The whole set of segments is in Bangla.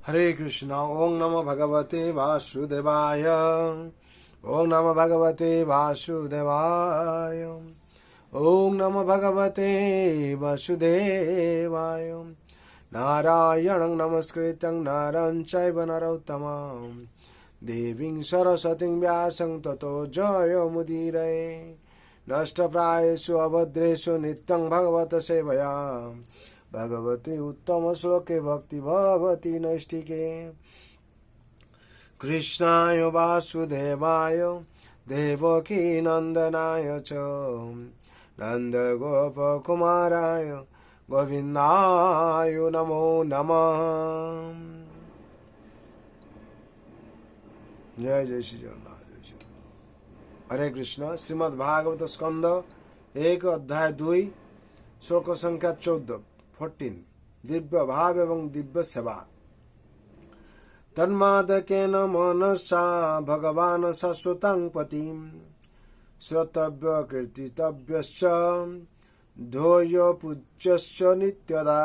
हरे कृष्णा। ओम नमो भगवते वासुदेवाय। ओम नमो भगवते वासुदेवाय। ओम नमो भगवते वासुदेवाय। नारायणं नमस्कृतं नरं चैव नरोत्तमं देवीं सरस्वतीं व्यासं ततो जयमुदीरये। नष्टप्रायेषु अभद्रेषु नित्यं भगवत सेवया भगवती उत्तम श्लोके भक्ति भवति नैष्टिके। कृष्णाय वासुदेवाय देवकी नंदनाय च नन्दगोपकुमाराय गोविन्दाय नमो नमः। जय जय श्री जगन्नाथ। जय श्री हरे कृष्ण। श्रीमद्भागवत स्कंद 1 अध्याय 2 श्लोक संख्या 14 दिव्य भाव एवं दिव्य सेवा। तन्मादकेन मनसा भगवान् शाश्वतं पतिं श्रोतव्य कीर्तितव्यश्च ध्येय पूज्यश्च नित्यदा।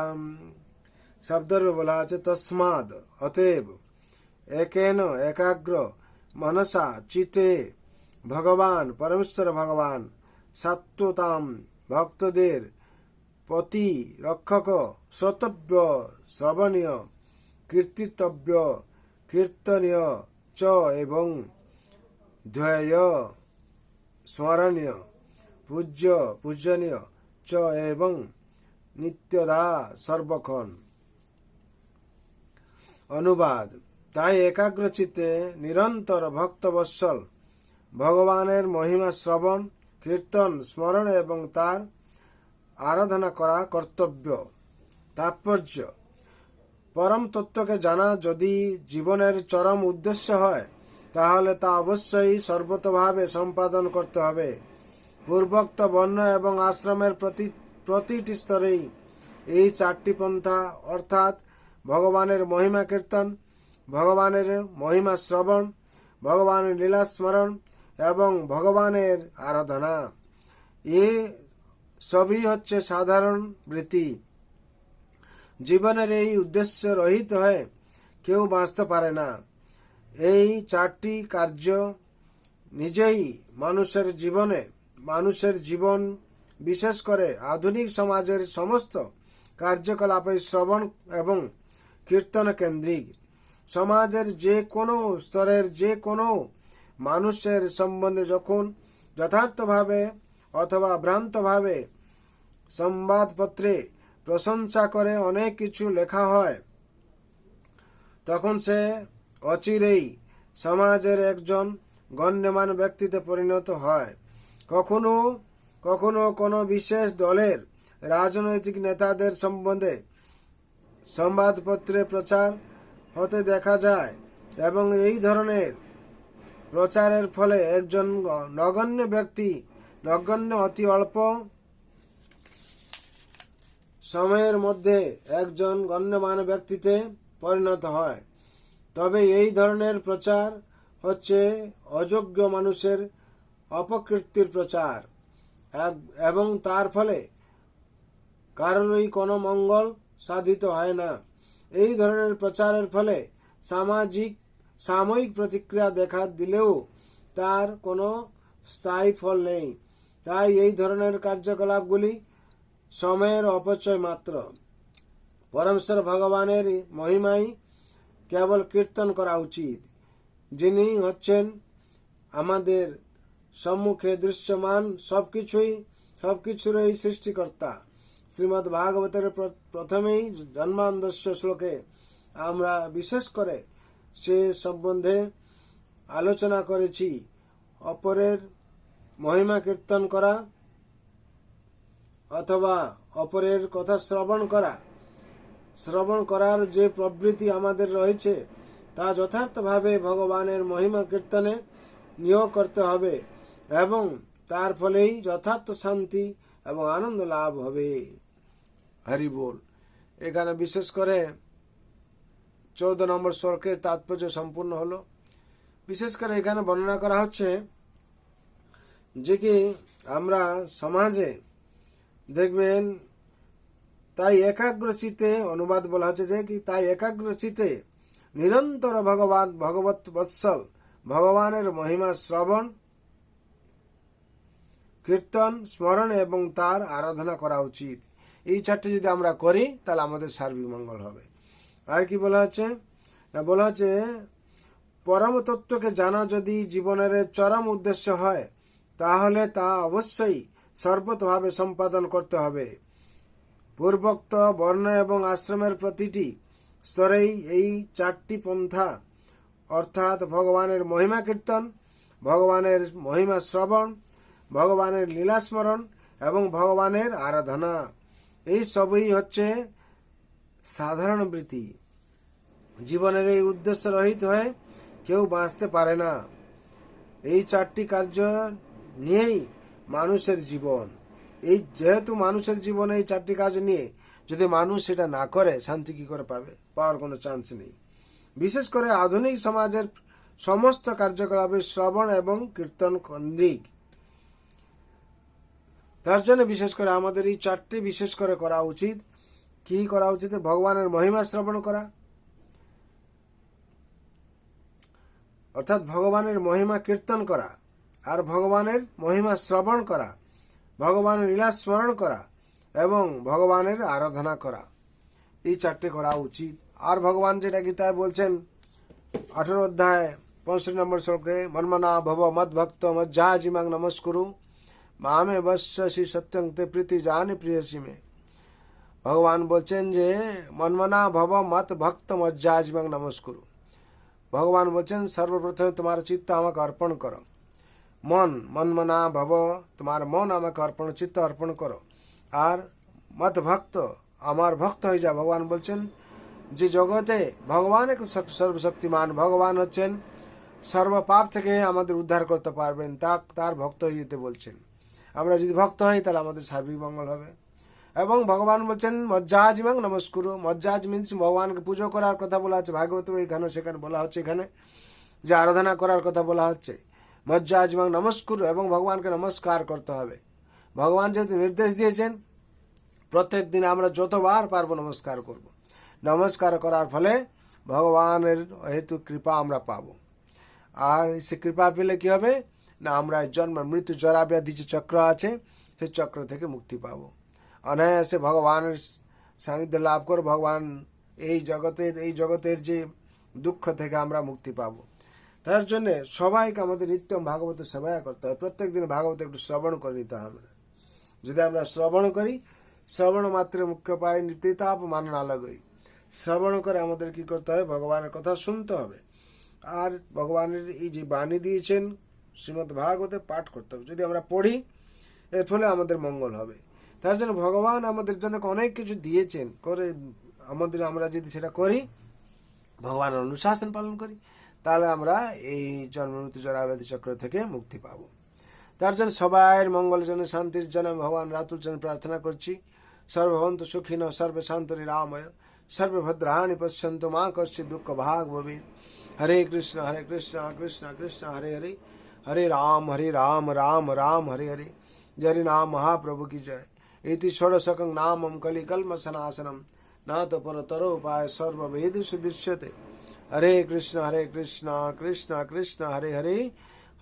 शब्द बोला है तस्माद अतएव एकेन एकाग्र मनसा चिते भगवान परमेश्वर भगवान सात्वताम भक्तदेर पति रक्षक श्रोतव्य श्रवणीय कीर्तितव्य कीर्तनीय च एवं ध्येय स्मरणीय पूज्य पूजनीय च एवं नित्यदा सर्वक्षण। अनुवाद। ताई एकाग्र चित्ते निरंतर भक्त वत्सल भगवानेर महिमा श्रवण कीर्तन स्मरण एवं तार आराधना करा कर्तव्य। तात्पर्य परम तत्व के जाना यदि जीवनेर चरम उद्देश्य है ताहले ता अवश्यई सर्वतोभावे सम्पादन करते हबे। पूर्वोक्त वर्ण एवं आश्रमेर प्रतिटी स्तरेई এই চারটি পন্থা অর্থাৎ ভগবানের মহিমা কীর্তন ভগবানের মহিমা শ্রবণ ভগবানের লীলা স্মরণ এবং ভগবানের আরাধনা এ সবই হচ্ছে সাধারণ বৃত্তি। জীবনের এই উদ্দেশ্য রহিত হয়ে কেউ বাঁচতে পারে না। এই চারটি কার্য নিজেই মানুষের জীবন বিশেষ করে আধুনিক সমাজের সমস্ত কার্যকলাপে শ্রবণ এবং কীর্তন কেন্দ্রিক। সমাজের যে কোনো স্তরের যে কোনো মানুষের সম্বন্ধে যখন যথার্থভাবে অথবা ভ্রান্তভাবে সংবাদপত্রে প্রশংসা করে অনেক কিছু লেখা হয় তখন সে অচিরেই সমাজের একজন গণ্যমান ব্যক্তিতে পরিণত হয়। কখনো কখনো কোনো বিশেষ দলের রাজনৈতিক নেতাদের সম্বন্ধে সংবাদপত্রে প্রচার হতে দেখা যায় এবং এই ধরনের প্রচারের ফলে একজন নগণ্য ব্যক্তি অতি অল্প সময়ের মধ্যে একজন গণ্যমান ব্যক্তিতে পরিণত হয়। তবে এই ধরনের প্রচার হচ্ছে অযোগ্য মানুষের অপকীর্তির প্রচার এবং তার ফলে কারোরই কোনো মঙ্গল সাধিত হয় না। এই ধরনের প্রচারের ফলে সাময়িক প্রতিক্রিয়া দেখা দিলেও তার কোনো স্থায়ী ফল নেই। তাই এই ধরনের কার্যকলাপগুলি সময়ের অপচয় মাত্র। পরমেশ্বর ভগবানের মহিমাই কেবল কীর্তন করা উচিত, যিনি হচ্ছেন আমাদের সম্মুখে দৃশ্যমান সবকিছুরই সৃষ্টিকর্তা। শ্রীমদ্ ভাগবতের প্রথমেই জন্মান্দস্য শ্লোকে আমরা বিশেষ করে সে সম্বন্ধে আলোচনা করেছি। অপরের মহিমা কীর্তন করা অথবা অপরের কথা শ্রবণ করার যে প্রবৃত্তি আমাদের রয়েছে তা যথার্থভাবে ভগবানের মহিমা কীর্তনে নিয়োগ করতে হবে এবং তার ফলেই যথার্থ শান্তি এবং আনন্দ লাভ হবে। হরি বল। এখানে বিশেষ করে 14 নম্বর শ্লোকের তাৎপর্য সম্পূর্ণ হলো। বিশেষ করে এখানে বর্ণনা করা হচ্ছে যে কি আমরা সমাজে দেখবেন তাই একাগ্রচিতে অনুবাদ বলা হচ্ছে যে কি তাই একাগ্রচিতে নিরন্তর ভগবত বৎসল ভগবানের মহিমা শ্রবণ, কীর্তন, স্মরণ এবং তার আরাধনা করা উচিত। এই চারটি যদি আমরা করি তাহলে আমাদের সার্বিক মঙ্গল হবে। আর কি বলা হচ্ছে? বলা হচ্ছে পরম তত্ত্বকে জানা যদি জীবনের চরম উদ্দেশ্য হয় তাহলে তা অবশ্যই সর্বতভাবে সম্পাদন করতে হবে। পূর্বোক্ত বর্ণ এবং আশ্রমের প্রতিটি স্তরেই এই চারটি পন্থা অর্থাৎ ভগবানের মহিমা কীর্তন, ভগবানের মহিমা শ্রবণ, ভগবানের লীলা স্মরণ এবং ভগবানের আরাধনা, এই সবই হচ্ছে সাধারণ বৃত্তি। জীবনের এই উদ্দেশ্য রহিত হয়ে কেউ বাঁচতে পারে না। এই চারটি কার্য নিয়েই মানুষের জীবন। এই যেহেতু মানুষের জীবন এই চারটি কাজ নিয়ে, যদি মানুষ সেটা না করে শান্তি কি করে পাবে? পাওয়ার কোনো চান্স নেই। বিশেষ করে আধুনিক সমাজের সমস্ত কার্যকলাপে শ্রবণ এবং কীর্তন কেন্দ্রিক। তার জন্য বিশেষ করে আমাদের এই চারটি বিশেষ করে করা উচিত। কি করা উচিত? ভগবানের মহিমা শ্রবণ করা, অর্থাৎ ভগবানের মহিমা কীর্তন করা, আর ভগবানের মহিমা শ্রবণ করা, ভগবানের লীলা স্মরণ করা এবং ভগবানের আরাধনা করা, এই চারটে করা উচিত। আর ভগবান যেটা গীতায় বলছেন 18 অধ্যায় 65 নম্বর শ্লোকে, মন্মনা ভব মদ ভক্ত মজ্জাজিমাং নমস্কুরু মামে বশ্যসি সত্যং তে প্রীতি জানি প্রিয়সি মে। ভগবান বলছেন যে মন্মনা ভব মত ভক্ত মজ্জাজিমাং নমস্কুরু। ভগবান বলছেন সর্বপ্রথমে তোমার চিত্ত আমাকে অর্পণ করো। মনমনা ভব, তোমার মন আমাকে অর্পণ, চিত্ত অর্পণ করো। আর মত ভক্ত, আমার ভক্ত হয়ে যা। ভগবান বলছেন যে জগতে ভগবান এক সর্বশক্তিমান, ভগবান হচ্ছেন সর্বপাপ থেকে আমাদের উদ্ধার করতে পারবেন, তার ভক্ত হয়ে যেতে বলছেন। আমরা যদি ভক্ত হই তাহলে আমাদের সার্বিক মঙ্গল হবে। এবং ভগবান বলছেন মজ্জাজিমাং নমস্কুরু। মজ্জাজ মিনস ভগবানকে পুজো করার কথা বলা হচ্ছে। ভাগবত এখানে সেখানে বলা হচ্ছে, এখানে যে আরাধনা করার কথা বলা হচ্ছে। মজ্জাজিমাং নমস্কুরু, এবং ভগবানকে নমস্কার করতে হবে। ভগবান যেহেতু নির্দেশ দিয়েছেন প্রত্যেক দিন আমরা যতবার পারবো নমস্কার করব। নমস্কার করার ফলে ভগবানের হেতু কৃপা আমরা পাব। আর সে কৃপা পেলে কি হবে না, আমরা জন্ম মৃত্যু জরা ব্যাধি যে চক্র আছে সেই চক্র থেকে মুক্তি পাব। অনায়াসে ভগবানের সান্নিধ্য লাভ করে ভগবান এই জগতের যে দুঃখ থেকে আমরা মুক্তি পাব। তার জন্য সবাইকে আমাদের নিত্যম ভাগবতের সেবা করতে হবে। প্রত্যেক দিন ভাগবত একটু শ্রবণ করে নিতে হবে। যদি আমরা শ্রবণ করি, শ্রবণ মাত্র মুখ্য পায় নিত্যতাপ মান না লাগই। শ্রবণ করে আমাদের কি করতে হবে? ভগবানের কথা শুনতে হবে। আর ভগবানের এই যে বাণী দিয়েছেন শ্রীমদ্ ভাগবতে পাঠ করতে হবে। যদি আমরা পড়ি এর ফলে আমাদের মঙ্গল হবে। তার জন্য ভগবান আমাদের জন্য অনেক কিছু দিয়েছেন করে, আমরা যদি সেটা করি, ভগবানের অনুশাসন পালন করি, তাহলে আমরা এই জন্ম মৃত্যু জরা ব্যাধি চক্র থেকে মুক্তি পাব। তার জন্য সবাইয়ের মঙ্গলের জন্য, শান্তির জন্য ভগবান রাতুল জন্য প্রার্থনা করছি। সর্বভবন্তু সুখিনঃ সর্বে শান্তু নিরাময় সর্বে ভদ্রাণি পশ্যন্তু মা কশ্চিৎ দুঃখ ভাগ ভবেৎ। হরে কৃষ্ণ কৃষ্ণ কৃষ্ণ হরে হরে, হরে রাম রাম রাम हरे हरे। जय नाम महाप्रभु की जय। इति षोडशकं नामं कलिकल्मषनाशनं न तो परतरो उपाय सर्ववेदेषु दृश्यते। हरे कृष्ण कृष्ण कृष्ण हरे हरे,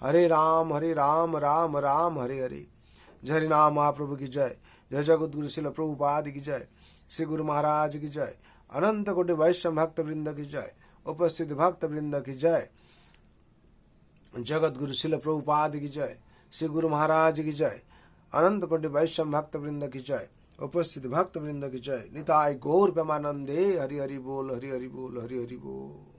हरे राम राम राम हरे हरे। जय नाम महाप्रभु की जय। जय जगतगुरु श्रील प्रभुपाद की जय। श्री गुरु महाराज की जय। अनंत कोटि वैष्णव भक्त वृंद की जय। उपस्थित भक्त वृंद की जय। जगत गुरु श्रील प्रभुपाद की जय। श्री गुरु महाराज की जय। अनंत कोटि वैष्णव भक्त वृंद की जय। उपस्थित भक्त वृंद की जय। निताय गौर प्रेमानंदे। हरि हरि बोल, हरि हरि बोल, हरि हरि बोल।